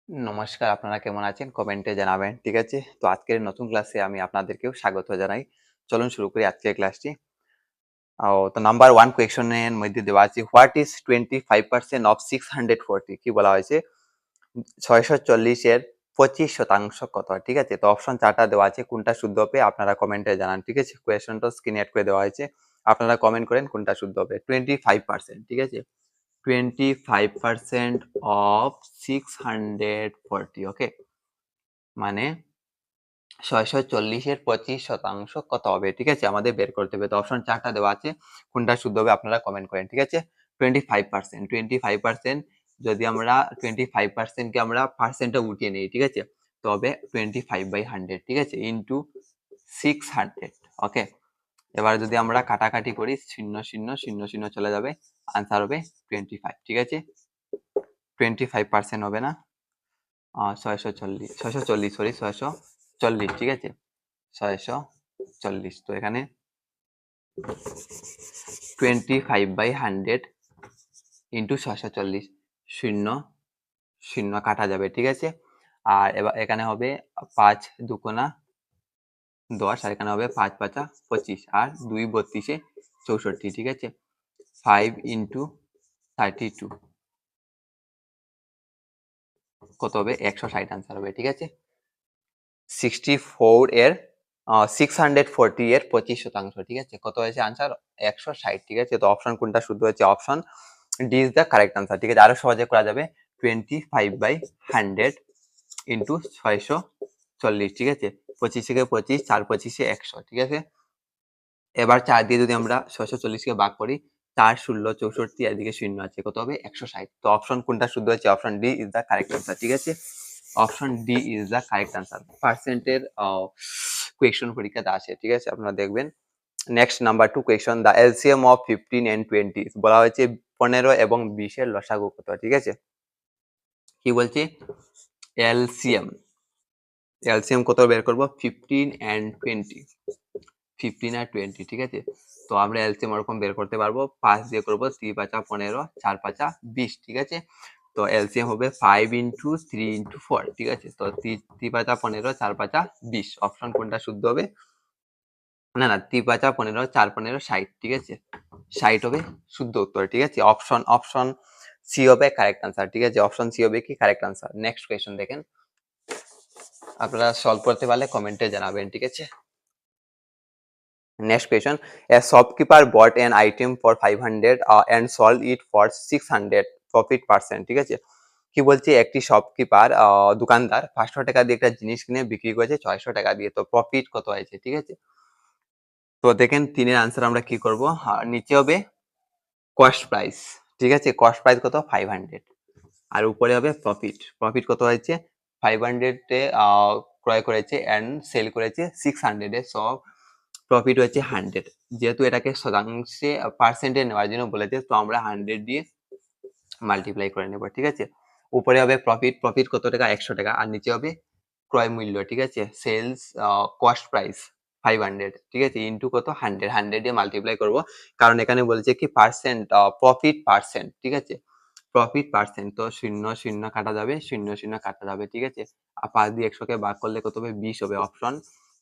নমস্কার, আপনারা কেমন আছেন? কমেন্টে জানাবেন, ঠিক আছে? তো আজকের নতুন ক্লাসে আমি আপনাদেরকেও স্বাগত জানাই। চলুন শুরু করি আজকের ক্লাসটি। তো নাম্বার 1 কোয়েশনের মধ্যে দেওয়া আছে, হোয়াট ইজ 25% অফ 640? কি বলা হয়েছে? 640 এর 25% কত? ঠিক আছে? তো অপশন 4টা দেওয়া আছে, কোনটা শুদ্ধ হবে আপনারা কমেন্টে জানান, ঠিক আছে? কোয়েশনটা স্ক্রিনে এড করে দেওয়া হয়েছে। আপনারা কমেন্ট করেন কোনটা শুদ্ধ হবে। 25%, ঠিক আছে? 25% অফ 640, ওকে? মানে 640 এর 25% কত হবে? ঠিক আছে? আমাদের বের করতে হবে। তো অপশন 4টা দেওয়া আছে। কোনটা শুদ্ধ হবে আপনারা কমেন্ট করেন। ঠিক আছে? 25%, 25% যদি আমরা 25% কে আমরা পার্সেন্টে উঠিয়ে নেই, ঠিক আছে? তবে 25/100, ঠিক আছে? ইনটু 600, ওকে? এবার যদি আমরা কাটাকাটি করি, 0 0 0 0 চলে যাবে। আনসার হবে 25, ঠিক আছে? 25% হবে না? 640, 640, সরি, 640, ঠিক আছে? 640। তো এখানে 25/100 ইন্টু 640, 0 0 কাটা যাবে, ঠিক আছে? আর এবার এখানে হবে 5 দুগুণা 10, আর এখানে হবে 5 5 25, আর 2 32 64, ঠিক আছে? 5 ইন্টু 32 কত হবে? 160 আনসার হবে, ঠিক আছে? 64 এর 640 এর 25%, ঠিক আছে? কত হয়েছে আনসার? 160, ঠিক আছে? তো অপশন কোনটা শুদ্ধ হয়েছে? Option D is the correct answer, ঠিক আছে? আরো সহজে করা যাবে, 25/100 ইন্টু 640, ঠিক আছে? 25 থেকে 25, 4 25 100, ঠিক আছে? এবার 4 দিয়ে যদি আমরা 640 কে ভাগ করি, 4 16 64, এদিকে শূন্য আছে, কত হবে? 160। তো অপশন কোনটা শুদ্ধ হয়েছে? Option D is the correct answer, ঠিক আছে? Option D is the correct answer. পার্সেন্টের কোয়েশন পরীক্ষাতে আসে, ঠিক আছে? আপনারা দেখবেন। Next number 2 question, the LCM of 15 and 20 বলা হয়েছে 15 এবং 20 এর লসাগু কত? ঠিক আছে? কি বলছে? এলসিএম, এলসিএম কত বের করব? 15 and 20, 15 আর 20, ঠিক আছে? তো আমরা এলসিএম ওরকম বের করতে পারবো, 5 দিয়ে করব, 3 5 15, 4 5 20, ঠিক আছে? তো এলসিএম হবে 5 ইন্টু 3 ইন্টু 4, ঠিক আছে? তো 3 5 15, 4 5 20। অপশন কোনটা শুদ্ধ হবে? না না, 3 5 15, 4 15 60, ঠিক আছে? 60 হবে শুদ্ধ উত্তর, ঠিক আছে? অপশন সি হবে কারেক্ট আনসার, ঠিক আছে? অপশন সি হবে কি কারেক্ট আনসার। নেক্সট কোয়েশ্চন দেখেন, আপনারা সলভ করতে পারলে কমেন্টে জানাবেন, ঠিক আছে? Next question, a shopkeeper bought an item for 500 and sold it for 600, profit %, ঠিক আছে? কি বলছে? একটি শপকিপার দোকানদার 500 টাকা দিয়ে একটা জিনিস কিনে বিক্রি করেছে 600 টাকা দিয়ে, তো প্রফিট কত হয়েছে? ঠিক আছে? তো দেখেন 3 এর আনসার আমরা কি করব? নিচে হবে কস্ট প্রাইস, ঠিক আছে? কস্ট প্রাইস কত? 500, আর উপরে হবে প্রফিট। প্রফিট কত হয়েছে? 500 এ ক্রয় করেছে এন্ড সেল করেছে 600 এ, সো প্রফিট হচ্ছে 100। যেহেতু এটাকে শতাংশে পার্সেন্টে নেওয়ার জন্য বলেছে, তো আমরা 100 দিয়ে মাল্টিপ্লাই করে নেব, ঠিক আছে? উপরে হবে প্রফিট, প্রফিট কত টাকা? 100 টাকা, আর নিচে হবে ক্রয় মূল্য, ঠিক আছে? সেলস কস্ট প্রাইস 500, ঠিক আছে? ইনটু কত? 100, 100 দিয়ে মাল্টিপ্লাই করব, কারণ এখানে বলছে কি পার্সেন্ট, প্রফিট পার্সেন্ট, ঠিক আছে? প্রফিট পার্সেন্ট, তো 0 0 কাটা যাবে, 0 0 কাটা যাবে, ঠিক আছে? আর 5 দিয়ে 100 কে ভাগ করলে কত হবে? 20 হবে। অপশন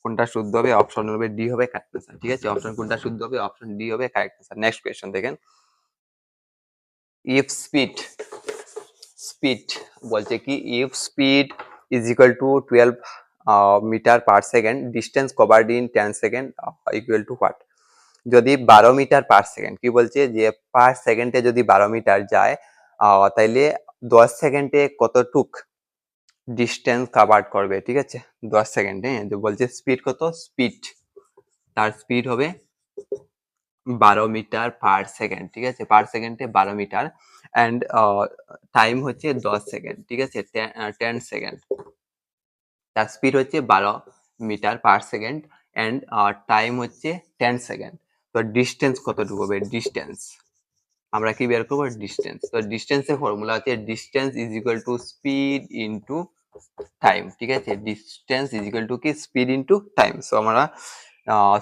কোনটা শুদ্ধ হবে? অপশন হবে ডি হবে কারেক্ট আনসার, ঠিক আছে? অপশন কোনটা শুদ্ধ হবে? অপশন ডি হবে কারেক্ট আনসার। নেক্সট কোয়েশ্চন দেখেন, ইফ স্পিড বলছে কি, if speed is equal to 12 metre per second, distance covered in 10 second equal to what? যদি 12 মিটার পার সেকেন্ড, কি বলছে? যে পার সেকেন্ডে যদি 12 মিটার যায়, তাইলে 10 সেকেন্ডে কতটুক ডিস্টেন্স কভার করবে, ঠিক আছে? 10 সেকেন্ডে বলছে স্পিড কত? স্পিড, তার স্পিড হবে 12 মিটার পার সেকেন্ড, ঠিক আছে? পার সেকেন্ডে 12 মিটার, অ্যান্ড টাইম হচ্ছে 10 সেকেন্ড, ঠিক আছে? 10 সেকেন্ড। তার স্পিড হচ্ছে 12 metre per second, and time হচ্ছে 10 সেকেন্ড। তো ডিস্টেন্স কতটুকু হবে? ডিস্টেন্স আমরা কি বের করবো? ডিস্টেন্স। তো ডিস্টেন্সের ফর্মুলা হচ্ছে distance is equal two speed into time, ঠিক আছে? ডিস্টেন্স ইজ ইকুয়াল টু কি? Speed into time. সো আমরা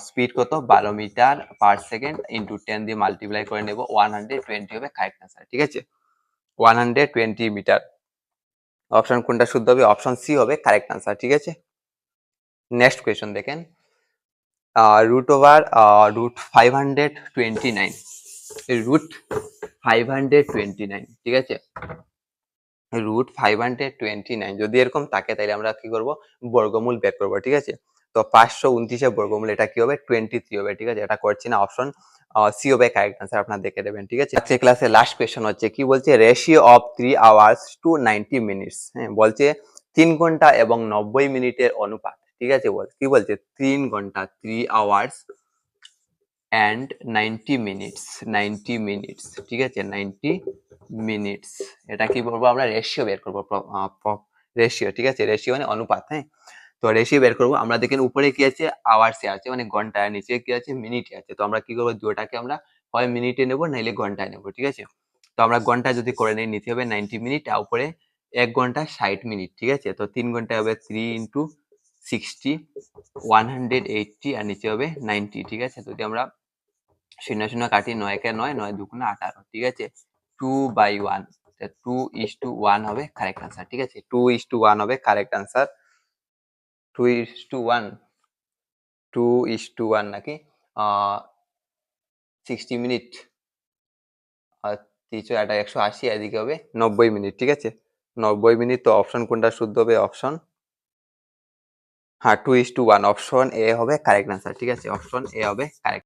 স্পিড কত? 12 মিটার পার সেকেন্ড ইনটু 10 দিয়ে মাল্টিপ্লাই করে নেব, 120 হবে কারেক্ট আনসার, ঠিক আছে? 120 মিটার অপশন কোনটা শুদ্ধ হবে? অপশন সি হবে কারেক্ট আনসার, ঠিক আছে। নেক্সট কোয়েশ্চন দেখেন, রুট ওভার রুট 529, রুট 529, ঠিক আছে। রুট 529 যদি এরকম থাকে তাহলে আমরা কি করব? বর্গমূল বের করব, ঠিক আছে। তো 529 এর বর্গমূল এটা কি হবে? 23 হবে, ঠিক আছে। এটা করছি না, অপশন সি হবে কারেক্ট আনসার, আপনারা দেখে দেবেন, ঠিক আছে। আজকে ক্লাসে লাস্ট কোয়েশ্চন হচ্ছে, কি বলছে? Ratio of 3 hours to 90 minutes. হ্যাঁ, বলছে 3 ঘন্টা এবং 90 মিনিটের অনুপাত, ঠিক আছে। কি বলছে? 3 ঘন্টা 3 আওয়ার্স and 90 মিনিটস, 90 মিনিটস, ঠিক আছে। 90 মিনিটস, এটা কি বলবো? আমরা রেশিও বের করবো, রেশিও, ঠিক আছে। রেশিও মানে অনুপাত। হ্যাঁ, তো রেশিও বের করবো। আমরা দেখেন উপরে কি আছে? আওয়ার্সে আছে, মানে ঘন্টায়। নিচে কি আছে? মিনিটে আছে। তো আমরা কি করবো? দুটোটাকে আমরা হয় মিনিটে নেবো নাইলে ঘন্টায় নেবো, ঠিক আছে। তো আমরা ঘন্টায় যদি করে নিই, নিতে হবে 90 মিনিট, আর উপরে 1 ঘন্টা 60 মিনিট, ঠিক আছে। তো 3 ঘন্টা হবে 3 ইন্টু 60, 180, আর নিচে হবে 90, ঠিক আছে। যদি আমরা 0 কাটি, 9 কে 9, 9 দুগুণে 18, ঠিক আছে। 2/1, 2:1 হবে কারেক্ট আনসার, ঠিক আছে। 2:1 হবে কারেক্ট আনসার। 2:1, 2:1 নাকি 60 মিনিট, আর 180, এদিকে হবে 90 মিনিট, ঠিক আছে। 90 মিনিট। তো অপশন কোনটা শুদ্ধ হবে? অপশন, হ্যাঁ, 2:1, অপশন এ হবে কারেক্ট আনসার, ঠিক আছে। অপশন এ হবে কারেক্ট।